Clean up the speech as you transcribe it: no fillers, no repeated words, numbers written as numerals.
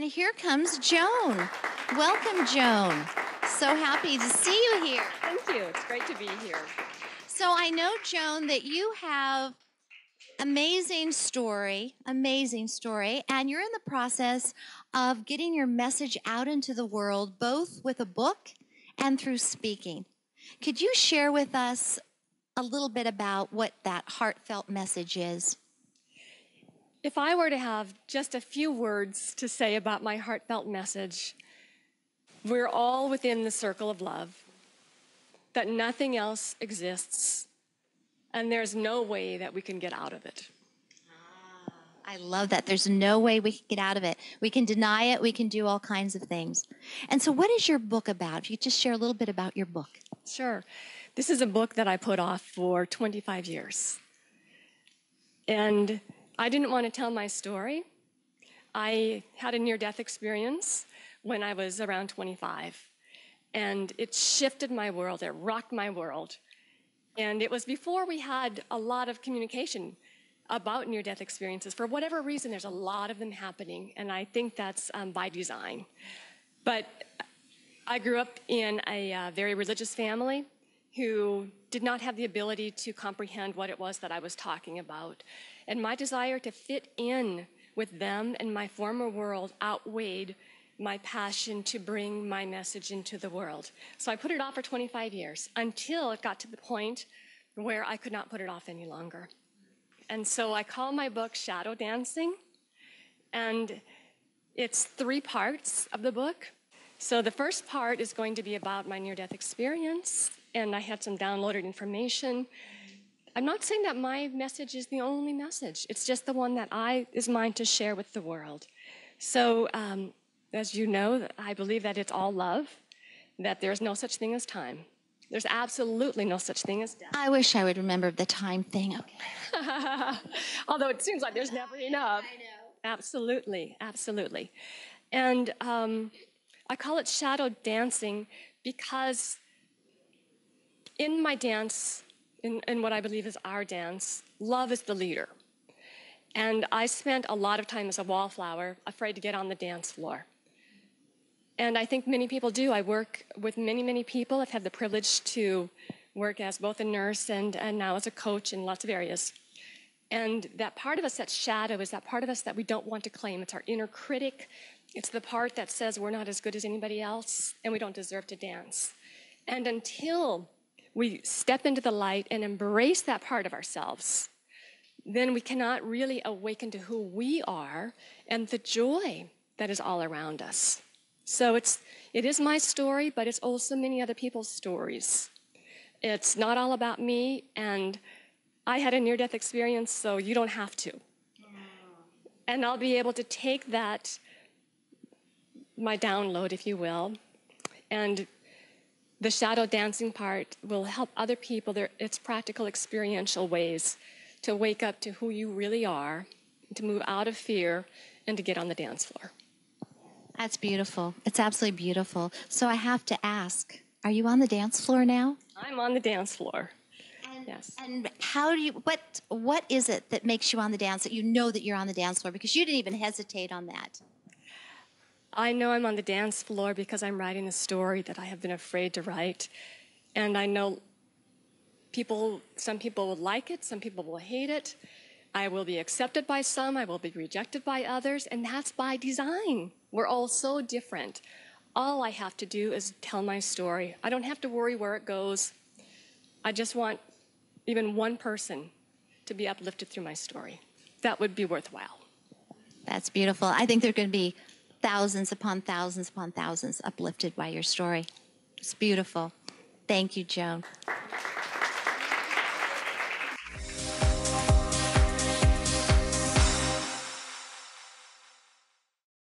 And here comes Joan. Welcome, Joan. So happy to see you here. Thank you. It's great to be here. So I know, Joan, that you have amazing story, and you're in the process of getting your message out into the world, both with a book and through speaking. Could you share with us a little bit about what that heartfelt message is? If I were to have just a few words to say about my heartfelt message, we're all within the circle of love, that nothing else exists, and there's no way that we can get out of it. I love that. There's no way we can get out of it. We can deny it. We can do all kinds of things. And so what is your book about? If you could just share a little bit about your book. Sure. This is a book that I put off for 25 years. And I didn't want to tell my story. I had a near-death experience when I was around 25. And it shifted my world. It rocked my world. And it was before we had a lot of communication about near-death experiences. For whatever reason, there's a lot of them happening, and I think that's by design. But I grew up in a very religious family who did not have the ability to comprehend what it was that I was talking about. And my desire to fit in with them and my former world outweighed my passion to bring my message into the world. So I put it off for 25 years until it got to the point where I could not put it off any longer. And so I call my book Shadow Dancing, and it's 3 parts of the book. So the first part is going to be about my near-death experience, and I had some downloaded information. I'm not saying that my message is the only message. It's just the one that is mine to share with the world. So as you know, I believe that it's all love, that there's no such thing as time. There's absolutely no such thing as death. I wish I would remember the time thing. Okay. Although it seems like there's never enough. I know. Absolutely, absolutely. And I call it shadow dancing because in my dance, in what I believe is our dance, love is the leader. And I spent a lot of time as a wallflower, afraid to get on the dance floor. And I think many people do. I work with many, many people. I've had the privilege to work as both a nurse and now as a coach in lots of areas. And that part of us that's shadow is that part of us that we don't want to claim. It's our inner critic. It's the part that says we're not as good as anybody else and we don't deserve to dance. And until we step into the light and embrace that part of ourselves, then we cannot really awaken to who we are and the joy that is all around us. So it is my story, but it's also many other people's stories. It's not all about me, and I had a near-death experience, so you don't have to. And I'll be able to take that, my download, if you will, and the shadow dancing part will help other people. It's practical, experiential ways to wake up to who you really are, to move out of fear, and to get on the dance floor. That's beautiful. It's absolutely beautiful. So I have to ask, are you on the dance floor now? I'm on the dance floor. Yes. And how do you, what is it that makes you on the dance, that you know that you're on the dance floor? Because you didn't even hesitate on that. I know I'm on the dance floor because I'm writing a story that I have been afraid to write. And I know some people will like it, some people will hate it. I will be accepted by some, I will be rejected by others, and that's by design. We're all so different. All I have to do is tell my story. I don't have to worry where it goes. I just want even one person to be uplifted through my story. That would be worthwhile. That's beautiful. I think there are going to be thousands upon thousands upon thousands uplifted by your story. It's beautiful. Thank you, Joan.